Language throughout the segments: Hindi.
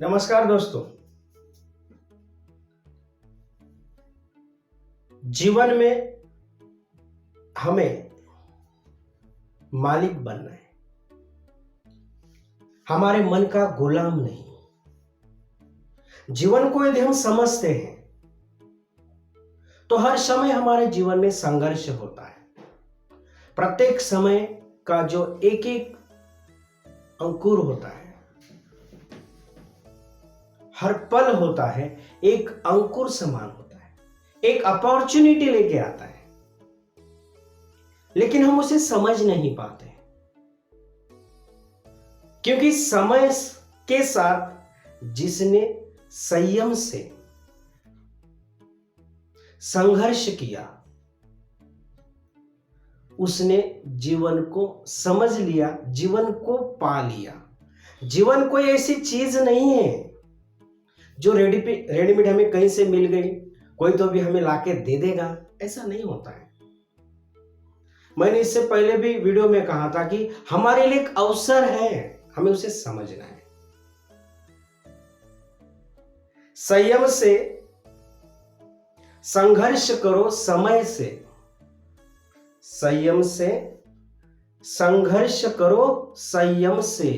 नमस्कार दोस्तों। जीवन में हमें मालिक बनना है, हमारे मन का गुलाम नहीं। जीवन को यदि हम समझते हैं तो हर समय हमारे जीवन में संघर्ष होता है। प्रत्येक समय का जो एक एक अंकुर होता है, हर पल होता है, एक अंकुर समान होता है, एक अपॉर्चुनिटी लेके आता है, लेकिन हम उसे समझ नहीं पाते क्योंकि समय के साथ जिसने संयम से संघर्ष किया उसने जीवन को समझ लिया, जीवन को पा लिया। जीवन कोई ऐसी चीज नहीं है जो रेडीमेड हमें कहीं से मिल गई, कोई तो भी हमें लाके दे देगा, ऐसा नहीं होता है। मैंने इससे पहले भी वीडियो में कहा था कि हमारे लिए एक अवसर है, हमें उसे समझना है। संयम से संघर्ष करो समय से, संयम से संघर्ष करो संयम से,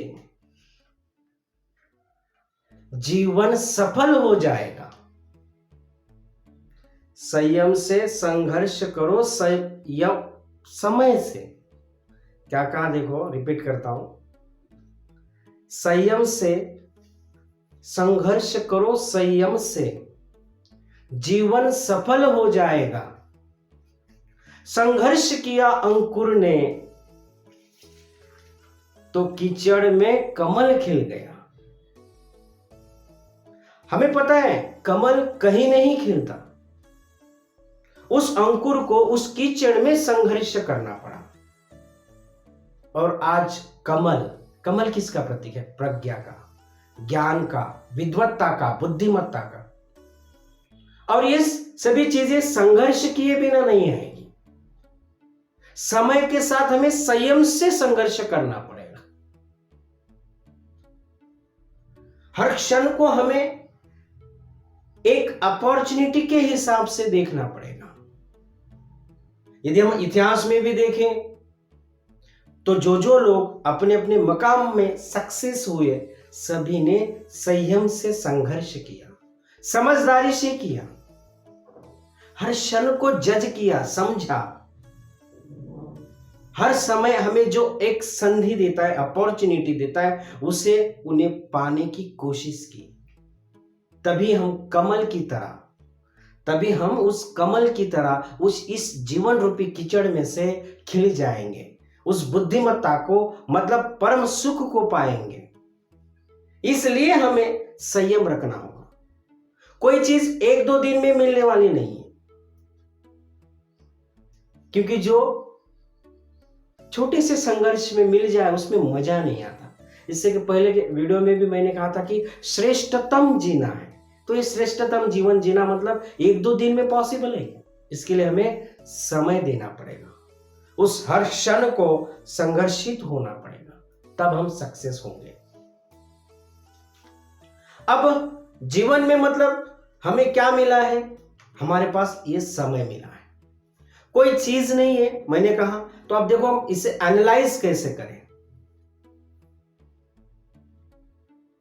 जीवन सफल हो जाएगा। संयम से संघर्ष करो संयम समय से। क्या कहा देखो, रिपीट करता हूं। संयम से संघर्ष करो संयम से, जीवन सफल हो जाएगा। संघर्ष किया अंकुर ने तो कीचड़ में कमल खिल गया। हमें पता है कमल कहीं नहीं खिलता, उस अंकुर को उस कीचड़ में संघर्ष करना पड़ा। और आज कमल किसका प्रतीक है? प्रज्ञा का, ज्ञान का, विद्वत्ता का, बुद्धिमत्ता का। और ये सभी चीजें संघर्ष किए बिना नहीं आएगी। समय के साथ हमें संयम से संघर्ष करना पड़ेगा। हर क्षण को हमें एक अपॉर्चुनिटी के हिसाब से देखना पड़ेगा। यदि हम इतिहास में भी देखें तो जो लोग अपने अपने मकाम में सक्सेस हुए, सभी ने संयम से संघर्ष किया, समझदारी से किया, हर क्षण को जज किया, समझा। हर समय हमें जो एक संधि देता है, अपॉर्चुनिटी देता है, उसे उन्हें पाने की कोशिश की। तभी हम उस कमल की तरह इस जीवन रूपी कीचड़ में से खिल जाएंगे, उस बुद्धिमत्ता को, मतलब परम सुख को पाएंगे। इसलिए हमें संयम रखना होगा। कोई चीज एक दो दिन में मिलने वाली नहीं है, क्योंकि जो छोटे से संघर्ष में मिल जाए उसमें मजा नहीं आता। इससे कि पहले के वीडियो में भी मैंने कहा था कि श्रेष्ठतम जीना है, तो ये श्रेष्ठतम जीवन जीना मतलब एक दो दिन में पॉसिबल है। इसके लिए हमें समय देना पड़ेगा, उस हर क्षण को संघर्षित होना पड़ेगा, तब हम सक्सेस होंगे। अब जीवन में मतलब हमें क्या मिला है? हमारे पास ये समय मिला है, कोई चीज नहीं है, मैंने कहा। तो अब देखो हम इसे एनालाइज कैसे करें।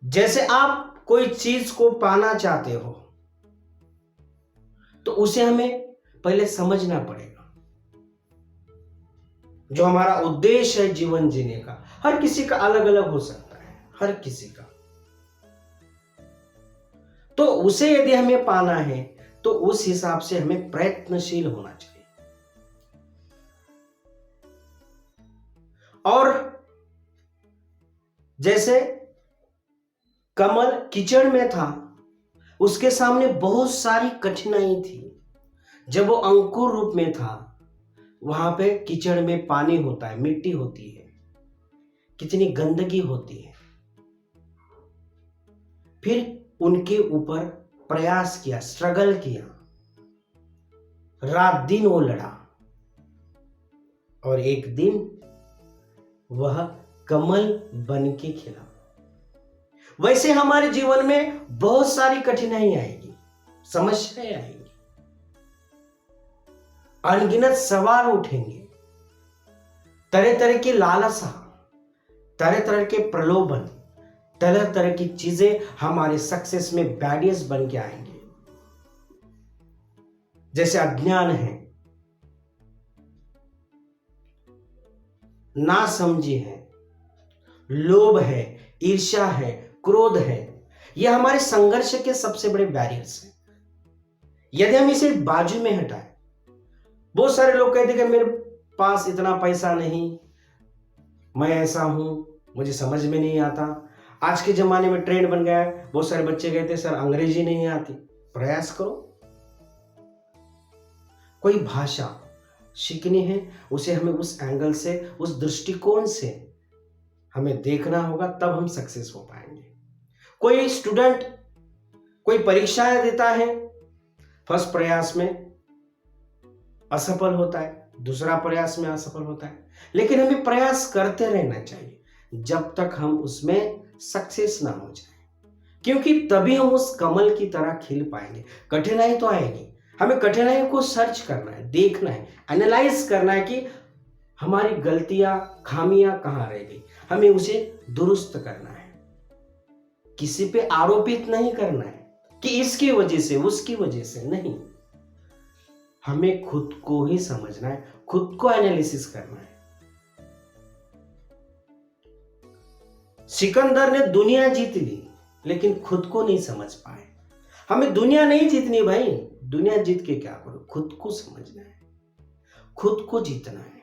जैसे आप कोई चीज को पाना चाहते हो तो उसे हमें पहले समझना पड़ेगा। जो हमारा उद्देश्य है जीवन जीने का, हर किसी का अलग अलग हो सकता है, हर किसी का। तो उसे यदि हमें पाना है तो उस हिसाब से हमें प्रयत्नशील होना चाहिए। और जैसे कमल कीचड़ में था, उसके सामने बहुत सारी कठिनाई थी। जब वो अंकुर रूप में था, वहां पे कीचड़ में पानी होता है, मिट्टी होती है, कितनी गंदगी होती है। फिर उनके ऊपर प्रयास किया, स्ट्रगल किया, रात दिन वो लड़ा, और एक दिन वह कमल बन के खिला। वैसे हमारे जीवन में बहुत सारी कठिनाई आएगी, समस्याएं आएंगी, अनगिनत सवाल उठेंगे, तरह तरह की लालसा, तरह तरह के प्रलोभन, तरह तरह की चीजें हमारे सक्सेस में बैरियर्स बन के आएंगे। जैसे अज्ञान है, नासमझी है, लोभ है, ईर्ष्या है, क्रोध है, यह हमारे संघर्ष के सबसे बड़े बैरियर्स हैं। यदि हम इसे बाजू में हटाएं, बहुत सारे लोग कहते हैं कि मेरे पास इतना पैसा नहीं, मैं ऐसा हूं, मुझे समझ में नहीं आता। आज के जमाने में ट्रेंड बन गया है, बहुत सारे बच्चे कहते हैं सर अंग्रेजी नहीं आती। प्रयास करो, कोई भाषा सीखनी है, उसे हमें उस एंगल से, उस दृष्टिकोण से हमें देखना होगा, तब हम सक्सेस हो पाएंगे। कोई स्टूडेंट कोई परीक्षाएं देता है, फर्स्ट प्रयास में असफल होता है, दूसरा प्रयास में असफल होता है, लेकिन हमें प्रयास करते रहना चाहिए जब तक हम उसमें सक्सेस ना हो जाए, क्योंकि तभी हम उस कमल की तरह खिल पाएंगे। कठिनाई तो आएगी, हमें कठिनाई को सर्च करना है, देखना है, एनालाइज करना है कि हमारी गलतियां, खामियां कहां रह गई, हमें उसे दुरुस्त करना है। किसी पे आरोपित नहीं करना है कि इसकी वजह से, उसकी वजह से, नहीं। हमें खुद को ही समझना है, खुद को एनालिसिस करना है। सिकंदर ने दुनिया जीत ली, लेकिन खुद को नहीं समझ पाए। हमें दुनिया नहीं जीतनी भाई, दुनिया जीत के क्या करो, खुद को समझना है, खुद को जीतना है।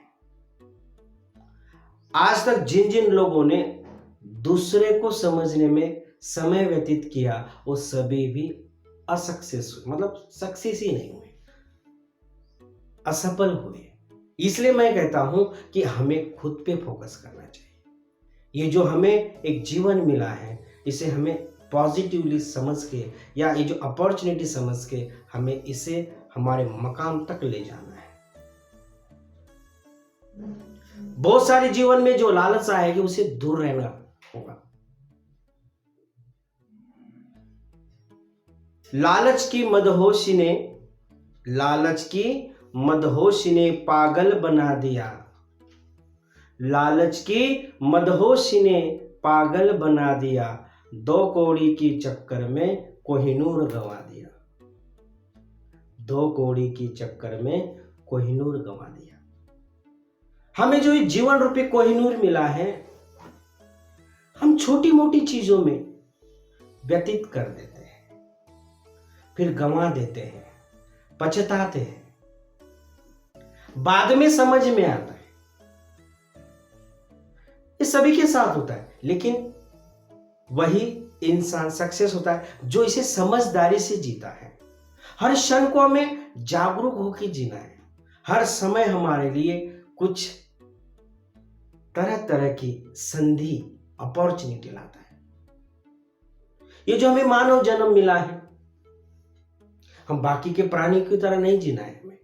आज तक जिन जिन लोगों ने दूसरे को समझने में समय व्यतीत किया, वो सभी भी असक्सेस हुए, मतलब सक्सेस ही नहीं हुए, असफल हुए। इसलिए मैं कहता हूं कि हमें खुद पे फोकस करना चाहिए। ये जो हमें एक जीवन मिला है, इसे हमें पॉजिटिवली समझ के, या ये जो अपॉर्चुनिटी समझ के, हमें इसे हमारे मकाम तक ले जाना है। बहुत सारे जीवन में जो लालच आएगी, उसे दूर रहना होगा। लालच की मदहोशी ने पागल बना दिया, लालच की मदहोशी ने पागल बना दिया, 2 कौड़ी की चक्कर में कोहिनूर गंवा दिया, 2 कौड़ी की चक्कर में कोहिनूर गंवा दिया। हमें जो ये जीवन रूपी कोहिनूर मिला है, हम छोटी मोटी चीजों में व्यतीत कर देते हैं, फिर गंवा देते हैं, पछताते हैं, बाद में समझ में आता है। ये सभी के साथ होता है, लेकिन वही इंसान सक्सेस होता है जो इसे समझदारी से जीता है। हर क्षण को हमें जागरूक होकर जीना है। हर समय हमारे लिए कुछ तरह तरह की संधि, अपॉर्चुनिटी लाता है। ये जो हमें मानव जन्म मिला है, हम बाकी के प्राणी की तरह नहीं जीना है हमें।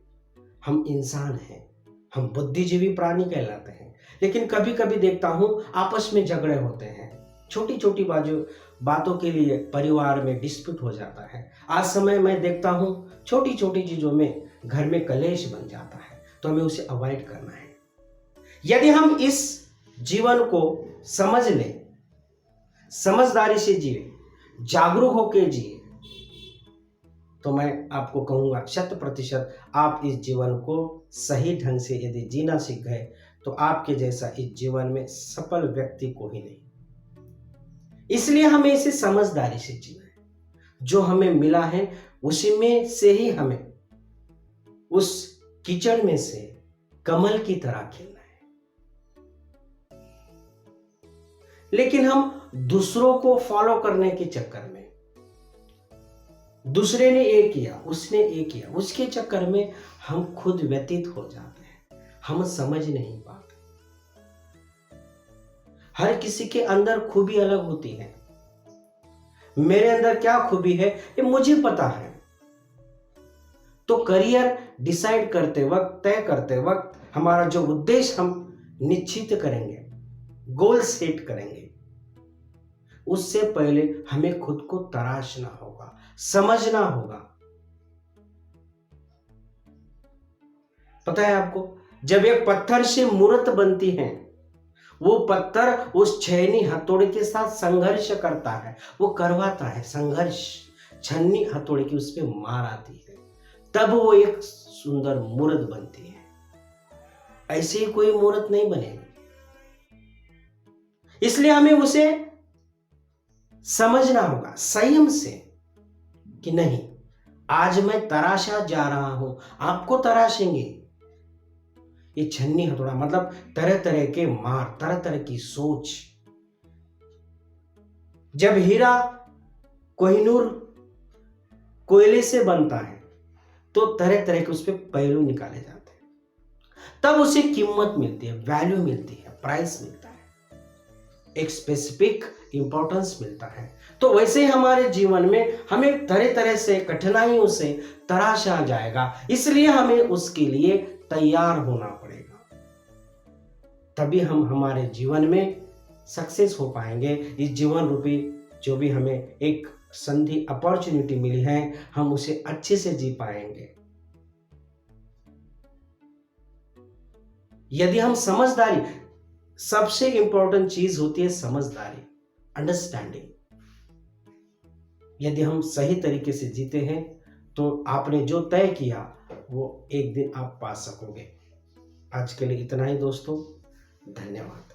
हम इंसान हैं, हम बुद्धिजीवी प्राणी कहलाते हैं, लेकिन कभी कभी देखता हूं आपस में झगड़े होते हैं, छोटी छोटी बातों के लिए परिवार में डिस्प्यूट हो जाता है। आज समय मैं देखता हूं छोटी छोटी चीजों में घर में कलेश बन जाता है, तो हमें उसे अवॉइड करना है। यदि हम इस जीवन को समझ लें, समझदारी से जिए, जागरूक होकर जिए, तो मैं आपको कहूंगा 100% आप इस जीवन को सही ढंग से यदि जीना सीख गए, तो आपके जैसा इस जीवन में सफल व्यक्ति को ही नहीं। इसलिए हमें इसे समझदारी से जीना है। जो हमें मिला है उसी में से ही हमें उस कीचड़ में से कमल की तरह खेलना है। लेकिन हम दूसरों को फॉलो करने के चक्कर में, दूसरे ने ये किया, उसने ये किया, उसके चक्कर में हम खुद व्यतीत हो जाते हैं, हम समझ नहीं पाते। हर किसी के अंदर खूबी अलग होती है। मेरे अंदर क्या खूबी है ये मुझे पता है। तो करियर डिसाइड करते वक्त, तय करते वक्त, हमारा जो उद्देश्य हम निश्चित करेंगे, गोल सेट करेंगे, उससे पहले हमें खुद को तराशना होगा, समझना होगा। पता है आपको, जब एक पत्थर से मूर्त बनती है, वो पत्थर उस छेनी हथौड़े के साथ संघर्ष करता है, वो करवाता है संघर्ष, छन्नी हथौड़े की उस पर मार आती है, तब वो एक सुंदर मूर्त बनती है। ऐसे ही कोई मूर्त नहीं बनेगी। इसलिए हमें उसे समझना होगा संयम से कि नहीं, आज मैं तराशा जा रहा हूं, आपको तराशेंगे। ये छन्नी हथौड़ा मतलब तरह तरह के मार, तरह तरह की सोच। जब हीरा कोहिनूर कोयले से बनता है तो तरह तरह के उस पर पहलू निकाले जाते हैं, तब उसे कीमत मिलती है, वैल्यू मिलती है, प्राइस मिलता है, एक स्पेसिफिक इंपॉर्टेंस मिलता है। तो वैसे ही हमारे जीवन में हमें तरह तरह से कठिनाइयों से तराशा जाएगा, इसलिए हमें उसके लिए तैयार होना पड़ेगा, तभी हम हमारे जीवन में सक्सेस हो पाएंगे। इस जीवन रूपी जो भी हमें एक संधि अपॉर्चुनिटी मिली है, हम उसे अच्छे से जी पाएंगे। यदि हम समझदारी, सबसे इंपॉर्टेंट चीज होती है समझदारी, अंडरस्टैंडिंग। यदि हम सही तरीके से जीते हैं तो आपने जो तय किया वो एक दिन आप पा सकोगे। आज के लिए इतना ही दोस्तों, धन्यवाद।